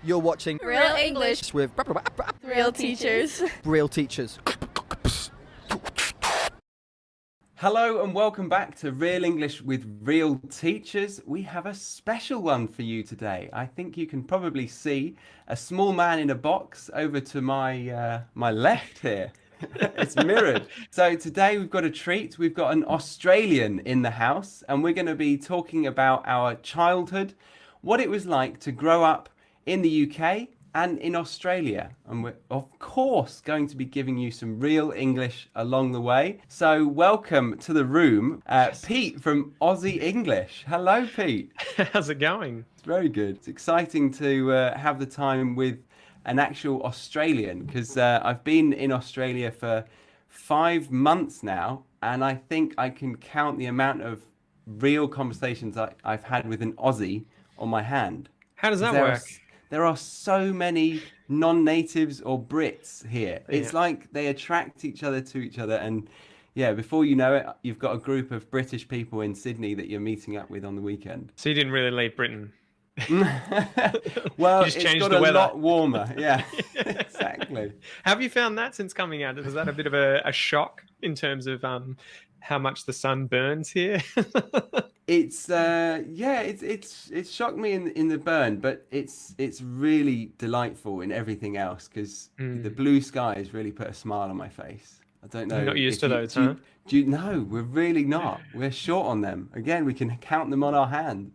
You're watching Real English with Real Teachers. Real Teachers. Hello and welcome back to Real English with Real Teachers. We have a special one for you today. I think you can probably see a small man in a box over to my left here. It's mirrored. So today we've got a treat. We've got an Australian in the house and we're going to be talking about our childhood, what it was like to grow up in the UK and in Australia. And we're, of course, going to be giving you some real English along the way. So welcome to the room, Pete from Aussie English. Hello, Pete. How's it going? It's very good. It's exciting to have the time with an actual Australian because I've been in Australia for 5 months now. And I think I can count the amount of real conversations I've had with an Aussie on my hand. How does that work? There are so many non-natives or Brits here. It's like they attract each other to each other. And yeah, before you know it, you've got a group of British people in Sydney that you're meeting up with on the weekend. So you didn't really leave Britain? Well, you just it's changed got the a weather. lot warmer. Yeah, exactly. Have you found that since coming out? Was that a bit of a shock in terms of how much the sun burns here? It's it's shocked me in the burn, but it's really delightful in everything else because the blue skies really put a smile on my face. I don't know. You're not used to those, huh? No, we're really not. We're short on them. Again, we can count them on our hand.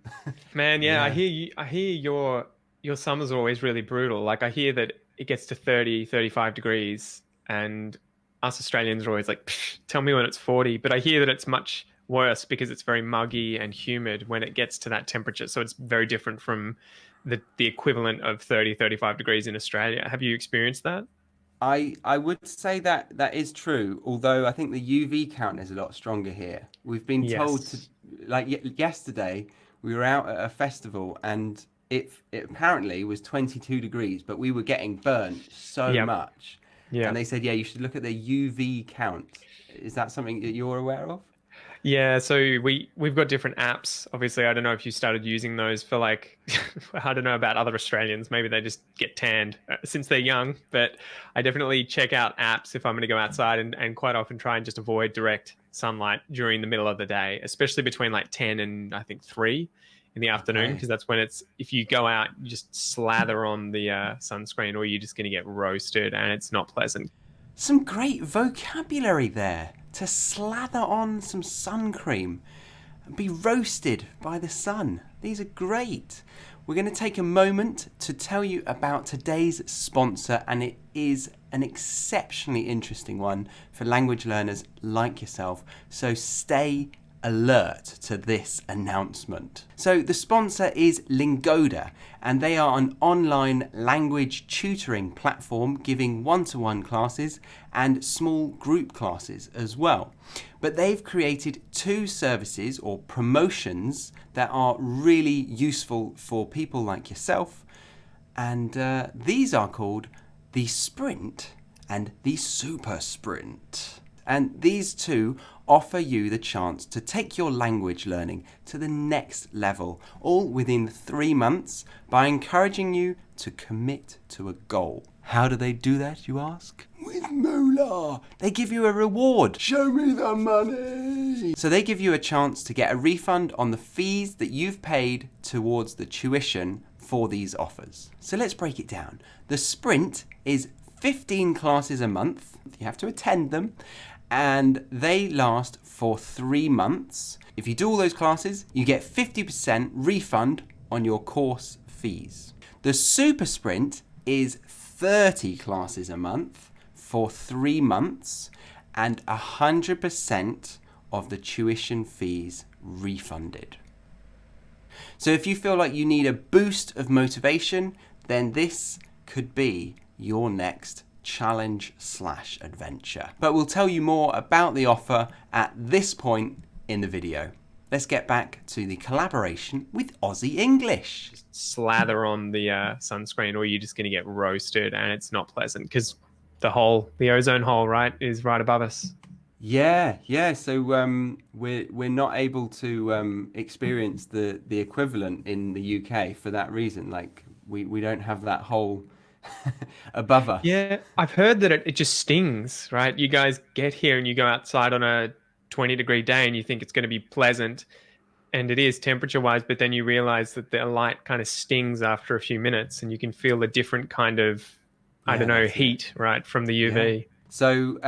Man, yeah. I hear your summers are always really brutal. Like I hear that it gets to 30, 35 degrees and us Australians are always like, tell me when it's 40. But I hear that it's much worse because it's very muggy and humid when it gets to that temperature. So it's very different from the equivalent of 30, 35 degrees in Australia. Have you experienced that? I would say that is true, although I think the UV count is a lot stronger here. We've been told to, like yesterday, we were out at a festival and it apparently was 22 degrees, but we were getting burnt so much. Yeah. And they said, yeah, you should look at the UV count. Is that something that you're aware of? Yeah, so we've got different apps. Obviously, I don't know if you started using those for like, I don't know about other Australians. Maybe they just get tanned since they're young. But I definitely check out apps if I'm going to go outside and quite often try and just avoid direct sunlight during the middle of the day, especially between like 10 and I think 3 in the afternoon, because that's when if you go out, you just slather on the sunscreen or you're just going to get roasted and it's not pleasant. Some great vocabulary there. To slather on some sun cream and be roasted by the sun. These are great. We're going to take a moment to tell you about today's sponsor, and it is an exceptionally interesting one for language learners like yourself. So stay alert to this announcement. So the sponsor is Lingoda, and they are an online language tutoring platform giving one-to-one classes and small group classes as well. But they've created 2 services or promotions that are really useful for people like yourself, and these are called the Sprint and the Super Sprint. And these 2 offer you the chance to take your language learning to the next level, all within 3 months, by encouraging you to commit to a goal. How do they do that, you ask? With moolah. They give you a reward. Show me the money. So they give you a chance to get a refund on the fees that you've paid towards the tuition for these offers. So let's break it down. The Sprint is 15 classes a month. You have to attend them. And they last for 3 months. If you do all those classes, you get 50% refund on your course fees. The Super Sprint is 30 classes a month for 3 months and 100% of the tuition fees refunded. So if you feel like you need a boost of motivation, then this could be your next challenge/adventure. But we'll tell you more about the offer at this point in the video. Let's get back to the collaboration with Aussie English. Just slather on the sunscreen or you're just going to get roasted and it's not pleasant because the ozone hole, right, is right above us. Yeah. So we're not able to experience the equivalent in the UK for that reason. Like we don't have that hole above us. Yeah, I've heard that it just stings, right? You guys get here and you go outside on a 20-degree day and you think it's going to be pleasant, and it is temperature-wise, but then you realize that the light kind of stings after a few minutes and you can feel a different kind of, I Yeah, don't know, that's it. heat, right, from the Yeah. UV. So,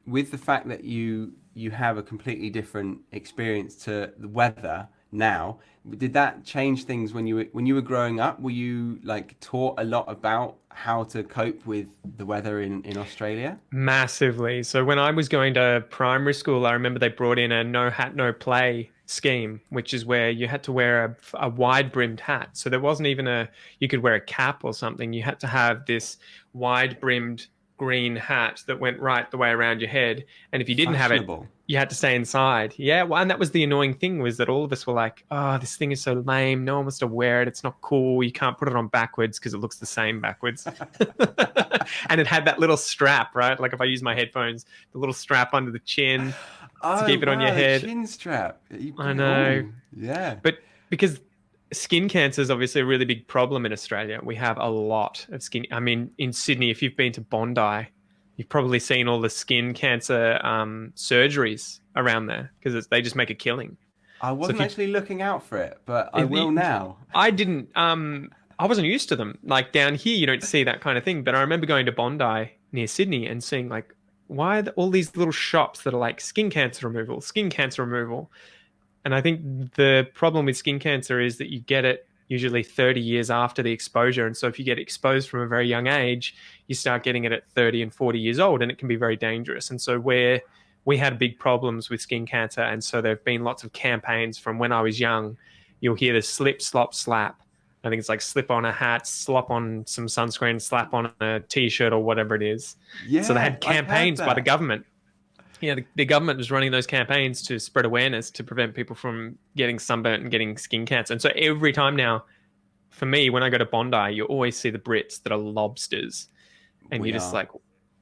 with the fact that you have a completely different experience to the weather now, did that change things when you were growing up? Were you like taught a lot about how to cope with the weather in Australia? Massively. So when I was going to primary school, I remember they brought in a no hat, no play scheme, which is where you had to wear a wide brimmed hat. So there wasn't even you could wear a cap or something. You had to have this wide brimmed green hat that went right the way around your head. And if you didn't have it, Fashionable. you had to stay inside. Yeah. Well, and that was the annoying thing, was that all of us were like, oh, this thing is so lame. No one wants to wear it. It's not cool. You can't put it on backwards because it looks the same backwards. And it had that little strap, right? Like if I use my headphones, the little strap under the chin to Oh keep it on your wow, the head. chin strap. You I put- know. Oh, yeah. But because skin cancer is obviously a really big problem in Australia, we have a lot of skin. I mean, in Sydney, if you've been to Bondi, you've probably seen all the skin cancer surgeries around there because they just make a killing. I So if wasn't you, actually looking out for it, but I if will you- now. I didn't, I wasn't used to them. Like down here, you don't see that kind of thing. But I remember going to Bondi near Sydney and seeing like, why are all these little shops that are like skin cancer removal, skin cancer removal? And I think the problem with skin cancer is that you get it usually 30 years after the exposure. And so if you get exposed from a very young age, you start getting it at 30 and 40 years old, and it can be very dangerous. And so we had big problems with skin cancer. And so there have been lots of campaigns from when I was young. You'll hear the slip, slop, slap. I think it's like slip on a hat, slop on some sunscreen, slap on a t-shirt or whatever it is. So they Yeah, had I've heard campaigns by the that. government. Yeah, the government was running those campaigns to spread awareness to prevent people from getting sunburnt and getting skin cancer. And so every time now, for me, when I go to Bondi, you always see the Brits that are lobsters. And We you're just are. like,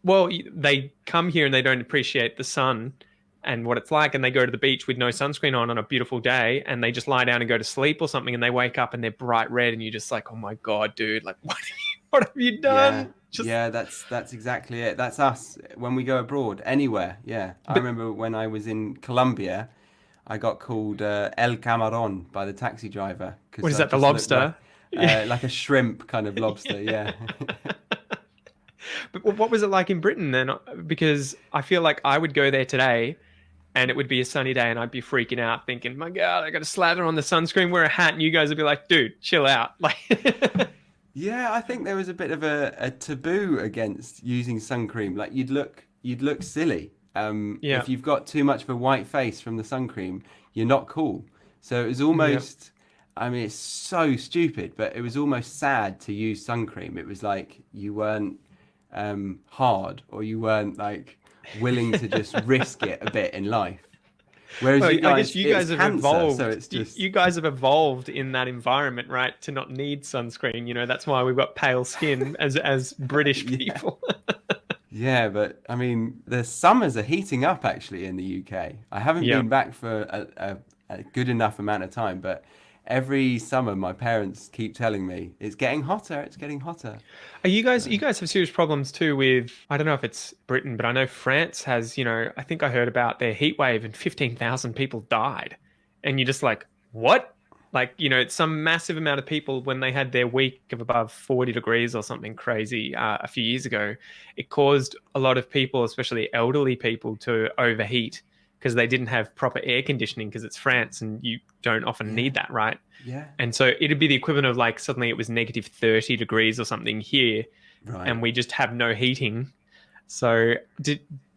well, they come here and they don't appreciate the sun and what it's like. And they go to the beach with no sunscreen on a beautiful day, and they just lie down and go to sleep or something. And they wake up and they're bright red. And you're just like, oh my God, dude, like, what have you Yeah, done? Just, yeah, that's exactly it. That's us when we go abroad, anywhere. Yeah, I but remember when I was in Colombia, I got called El Camarón by the taxi driver what because is I that, the just looked lobster? Yeah. like a shrimp kind of lobster. Yeah. But what was it like in Britain then? Because I feel like I would go there today and it would be a sunny day and I'd be freaking out thinking, my God, I got to slather on the sunscreen, wear a hat. And you guys would be like, dude, chill out. Like, Yeah, I think there was a bit of a taboo against using sun cream. Like you'd look silly. yeah, If you've got too much of a white face from the sun cream, you're not cool. So it was yeah. almost, I mean, it's so stupid, but it was almost sad to use sun cream. It was like you weren't hard, or you weren't like willing to just risk it a bit in life. Whereas Well, you I guess guys, you it's guys have cancer, evolved. so it's just You guys have evolved in that environment, right? To not need sunscreen. You know, that's why we've got pale skin as British yeah. people. Yeah, but I mean, the summers are heating up actually in the UK. I haven't Yeah. been back for a good enough amount of time, but every summer my parents keep telling me it's getting hotter, it's getting hotter. Are you guys? So, You guys have serious problems too with. I don't know if it's Britain, but I know France has. You know, I think I heard about their heat wave and 15,000 people died, and you're just like, what? Like, you know, it's some massive amount of people when they had their week of above 40 degrees or something crazy a few years ago. It caused a lot of people, especially elderly people, to overheat because they didn't have proper air conditioning because it's France and you don't often yeah, need that, right? yeah, And so it'd be the equivalent of like suddenly it was negative 30 degrees or something here, right. and we just have no heating. So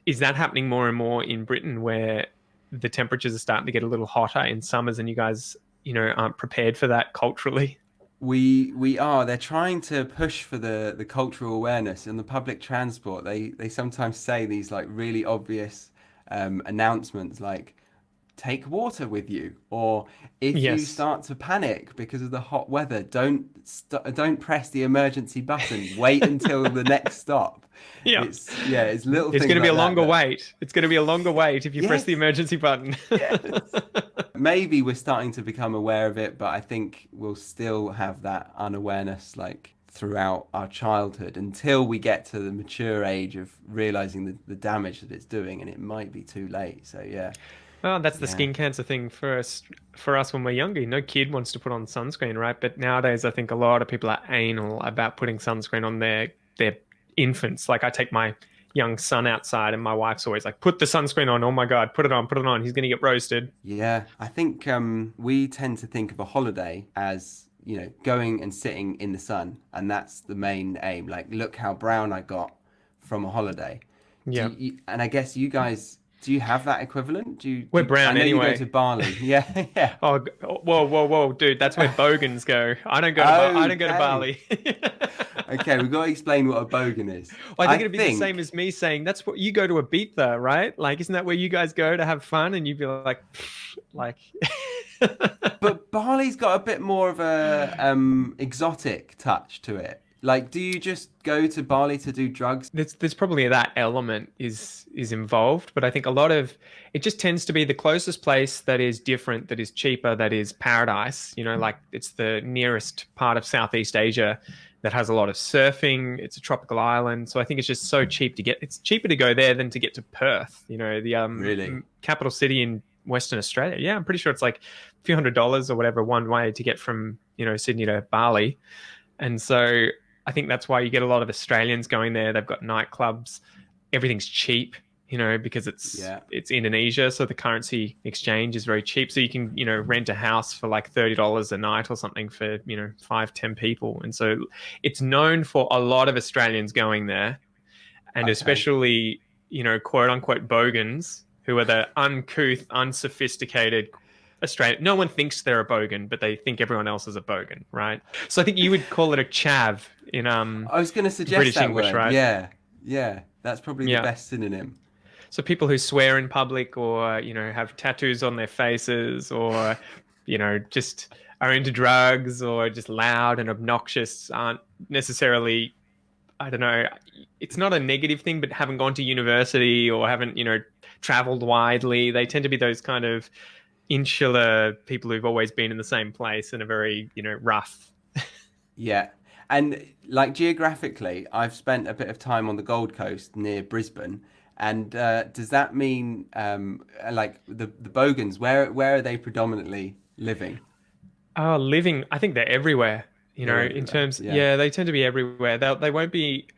is that happening more and more in Britain where the temperatures are starting to get a little hotter in summers and you guys, you know, aren't prepared for that culturally? We are. They're trying to push for the cultural awareness in the public transport. They sometimes say these like really obvious announcements like take water with you, or if you Yes. start to panic because of the hot weather, don't press the emergency button. Wait until the next stop. Yeah. It's little It's things going to be like a that longer that wait. It's going to be a longer wait if you press the yes, emergency button. yes. Maybe we're starting to become aware of it, but I think we'll still have that unawareness like throughout our childhood until we get to the mature age of realizing the damage that it's doing, and it might be too late. So yeah, Well, that's the yeah, skin cancer thing for us when we're younger. No kid wants to put on sunscreen, right? But nowadays, I think a lot of people are anal about putting sunscreen on their infants. Like I take my young son outside, and my wife's always like, "Put the sunscreen on! Oh my God, put it on! Put it on! He's gonna get roasted." yeah. I think we tend to think of a holiday as going and sitting in the sun, and that's the main aim. Like, look how brown I got from a holiday. Yeah, And I guess you guys, do you have that equivalent? we're I brown know you go anyway. to Bali. Yeah, yeah. Oh, whoa, whoa, whoa, dude, that's where bogans go. I don't go to Okay. Bali. Okay, we've got to explain what a bogan is. Well, I I think it'd be the same think, as me saying that's what you go to Ibiza, right? Like, isn't that where you guys go to have fun? And you'd be like, like, but Bali's got a bit more of a exotic touch to it. Like, do you just go to Bali to do drugs? there's probably that element is involved, but I think a lot of it just tends to be the closest place that is different, that is cheaper, that is paradise. Like it's the nearest part of Southeast Asia that has a lot of surfing. It's a tropical island, so I think it's just so cheap to get. It's cheaper to go there than to get to Perth. The Really? capital city in Western Australia. Yeah, I'm pretty sure it's like a few $100s or whatever one way to get from Sydney to Bali, and so I think that's why you get a lot of Australians going there. They've got nightclubs. Everything's cheap, because Yeah. it's Indonesia, so the currency exchange is very cheap. So you can, rent a house for like $30 a night or something for, 5, 10 people. And so it's known for a lot of Australians going there, and Okay. especially, quote unquote bogans, who are the uncouth, unsophisticated Australian. No one thinks they're a bogan, but they think everyone else is a bogan, right? So I think you would call it a chav in I was going to suggest British that English, word. right? Yeah. Yeah. That's probably the Yeah. best synonym. So people who swear in public, or have tattoos on their faces, or just are into drugs, or just loud and obnoxious, aren't necessarily, I don't know, it's not a negative thing, but haven't gone to university or haven't traveled widely. They tend to be those kind of insular people who've always been in the same place and are very rough. Yeah. And like geographically, I've spent a bit of time on the Gold Coast near Brisbane. And does that mean like the Bogans, where are they predominantly living? Oh, living, I think they're everywhere. They're In everywhere. terms, Yeah. yeah, they tend to be everywhere. They won't be.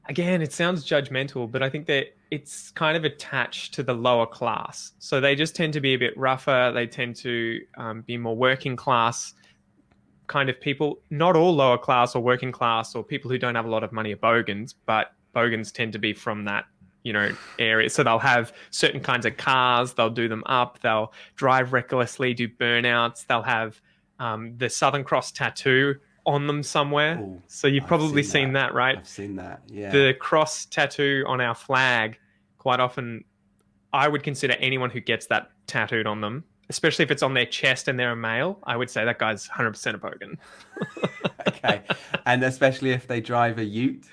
Again, it sounds judgmental, but I think that it's kind of attached to the lower class. So they just tend to be a bit rougher. They tend to be more working class kind of people. Not all lower class or working class or people who don't have a lot of money are bogans, but bogans tend to be from that area. So they'll have certain kinds of cars. They'll do them up. They'll drive recklessly, do burnouts. They'll have the Southern Cross tattoo on them somewhere. Oh, So you've I've probably seen seen that. that, right? I've seen that. Yeah. The cross tattoo on our flag, quite often, I would consider anyone who gets that tattooed on them, especially if it's on their chest and they're a male, I would say that guy's 100% a bogan. Okay. And especially if they drive a ute.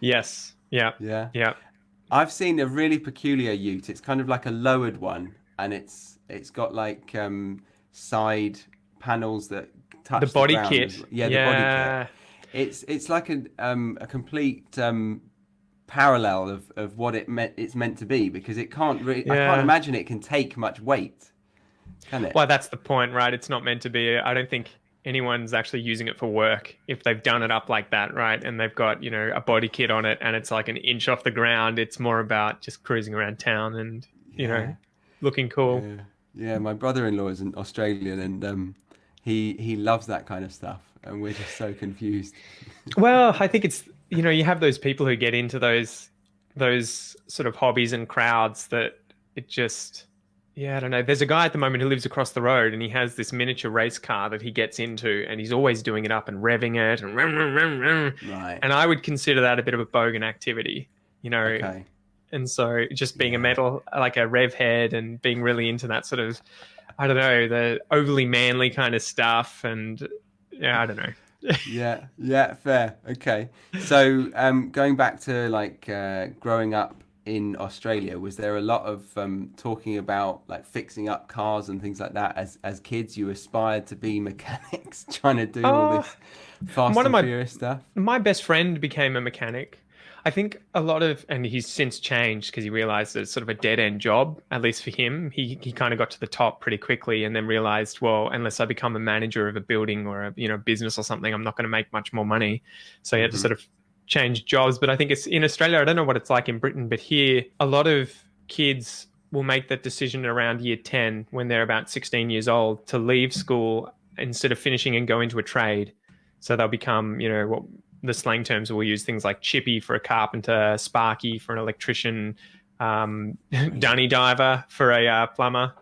Yes. Yeah. Yeah. Yeah. I've seen a really peculiar ute. It's kind of like a lowered one, and it's got like side panels that touch The the body ground. kit. Yeah, the body Yeah. kit. It's like a complete parallel of what it's meant to be, because it can't really. I can't Yeah. imagine it can take much weight, can it? Well, that's the point, right? It's not meant to be. I don't think anyone's actually using it for work if they've done it up like that, right? And they've got, a body kit on it and it's like an inch off the ground. It's more about just cruising around town and, Yeah. looking cool. Yeah, yeah. My brother-in-law is an Australian, and he loves that kind of stuff, and we're just so confused. Well, I think it's, you have those people who get into those sort of hobbies and crowds that it just, yeah, I don't know. There's a guy at the moment who lives across the road and he has this miniature race car that he gets into and he's always doing it up and revving it and Right. and I would consider that a bit of a bogan activity, Okay. And so just being a Yeah. metal, like a rev head and being really into that sort of, I don't know, the overly manly kind of stuff. And yeah, I don't know. Yeah. Yeah. Fair. Okay. So going back to like growing up in Australia? Was there a lot of talking about like fixing up cars and things like that as kids? You aspired to be mechanics, trying to do all Uh, this Fast one of and Furious stuff. my best friend became a mechanic. I think a lot of, and he's since changed because he realized that it's sort of a dead end job, at least for him. He kind of got to the top pretty quickly and then realized, well, unless I become a manager of a building or a, business or something, I'm not going to make much more money. So he had to Hmm. sort of change jobs. But I think it's in Australia, I don't know what it's like in Britain, but here a lot of kids will make that decision around year 10 when they're about 16 years old to leave school instead of finishing and go into a trade. So they'll become, what the slang terms will use things like chippy for a carpenter, sparky for an electrician, dunny diver for a plumber.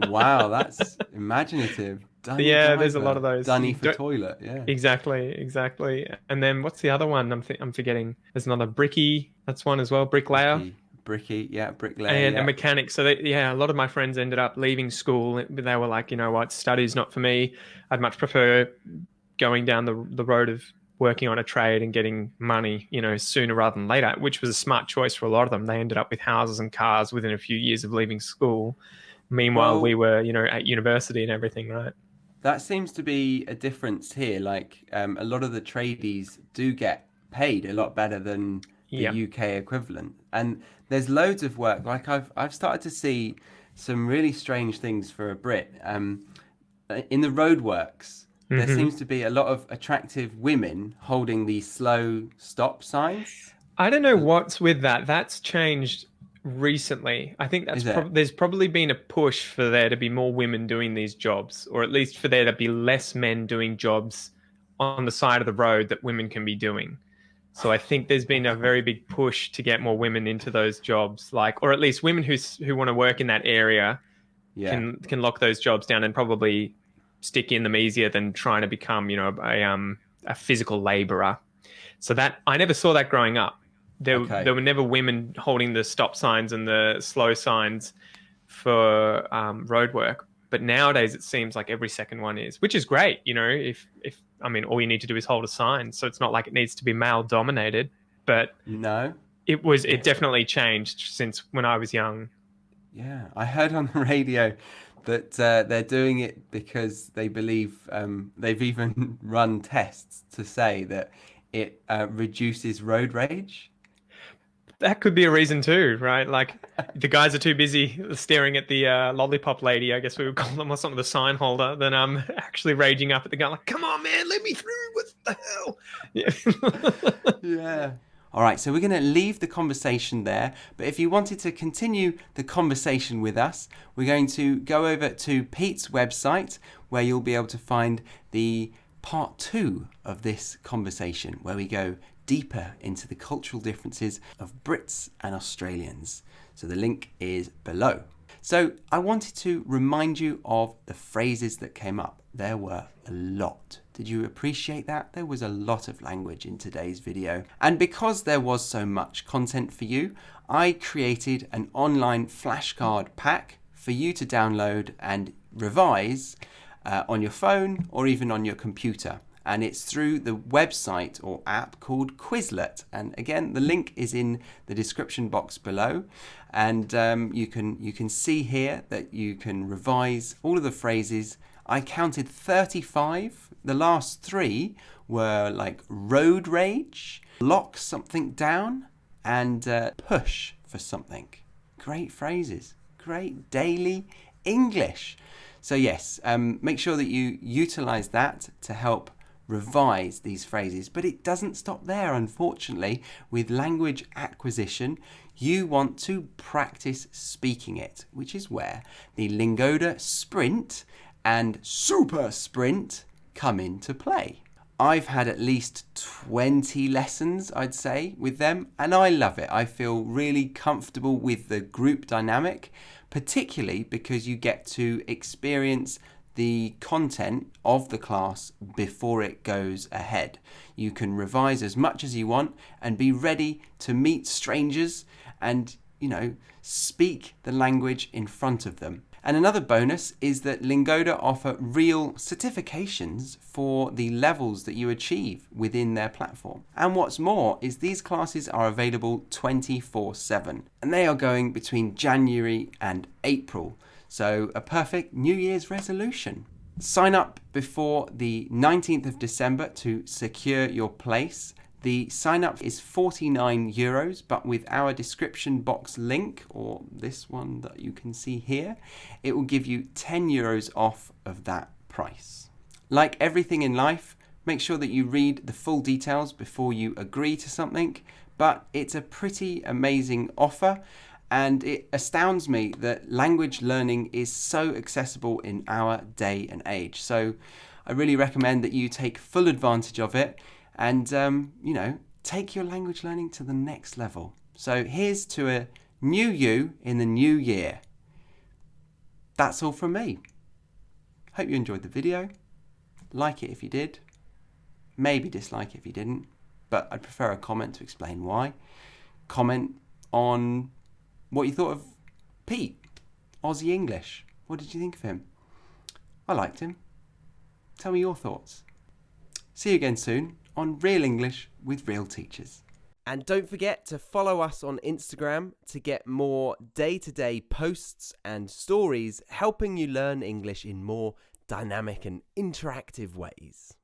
Wow, that's imaginative. Dunny Yeah, there's a lot of diver, those. dunny for toilet. Yeah. Exactly, exactly. And then what's the other one? I'm forgetting. There's another bricky. That's one as well. Bricklayer Bricky, yeah, bricklayer, and a yeah. mechanic. So a lot of my friends ended up leaving school. They were like, you know what, study's not for me. I'd much prefer going down the road of working on a trade and getting money, sooner rather than later, which was a smart choice for a lot of them. They ended up with houses and cars within a few years of leaving school. Meanwhile, we Well, were, at university and everything, right? that seems to be a difference here. Like a lot of the tradies do get paid a lot better than the Yeah. UK equivalent, and there's loads of work. Like I've started to see some really strange things for a Brit. In the roadworks, there Hmm. seems to be a lot of attractive women holding these slow stop signs. I don't know what's with that. That's changed recently. I think Is it? there's probably been a push for there to be more women doing these jobs, or at least for there to be less men doing jobs on the side of the road that women can be doing. So I think there's been a very big push to get more women into those jobs, like, or at least women who want to work in that area Yeah. can lock those jobs down and probably stick in them easier than trying to become, a physical laborer. So that I never saw that growing up. There Okay. were never women holding the stop signs and the slow signs for road work. But nowadays it seems like every second one is, which is great. If I mean, all you need to do is hold a sign, so it's not like it needs to be male dominated. But No. it definitely changed since when I was young. Yeah, I heard on the radio that they're doing it because they believe they've even run tests to say that it reduces road rage. That could be a reason too, right? Like the guys are too busy staring at the lollipop lady, I guess we would call them, or something, the sign holder, than actually raging up at the guy, like, "Come on, man, let me through! What the hell?" Yeah. Yeah. All right, so we're going to leave the conversation there. But if you wanted to continue the conversation with us, we're going to go over to Pete's website where you'll be able to find the part 2 of this conversation, where we go deeper into the cultural differences of Brits and Australians. So the link is below. So I wanted to remind you of the phrases that came up. There were a lot. Did you appreciate that? There was a lot of language in today's video. And because there was so much content for you, I created an online flashcard pack for you to download and revise on your phone or even on your computer. And it's through the website or app called Quizlet. And again, the link is in the description box below. And you can see here that you can revise all of the phrases. I counted 35. The last 3 were like road rage, lock something down, and push for something. Great phrases. Great daily English. So yes, make sure that you utilize that to help revise these phrases. But it doesn't stop there, unfortunately. With language acquisition, you want to practice speaking it, which is where the Lingoda Sprint and Super Sprint come into play. I've had at least 20 lessons, I'd say, with them, and I love it. I feel really comfortable with the group dynamic, particularly because you get to experience the content of the class before it goes ahead. You can revise as much as you want and be ready to meet strangers and, speak the language in front of them. And another bonus is that Lingoda offer real certifications for the levels that you achieve within their platform. And what's more is these classes are available 24/7, and they are going between January and April. So a perfect New Year's resolution. Sign up before the 19th of December to secure your place. The sign up is €49, but with our description box link, or this one that you can see here, it will give you €10 off of that price. Like everything in life, make sure that you read the full details before you agree to something, but it's a pretty amazing offer, and it astounds me that language learning is so accessible in our day and age. So I really recommend that you take full advantage of it and, take your language learning to the next level. So here's to a new you in the new year. That's all from me. Hope you enjoyed the video. Like it if you did. Maybe dislike it if you didn't, but I'd prefer a comment to explain why. Comment on what you thought of Pete, Aussie English. What did you think of him? I liked him. Tell me your thoughts. See you again soon on Real English with Real Teachers. And don't forget to follow us on Instagram to get more day-to-day posts and stories helping you learn English in more dynamic and interactive ways.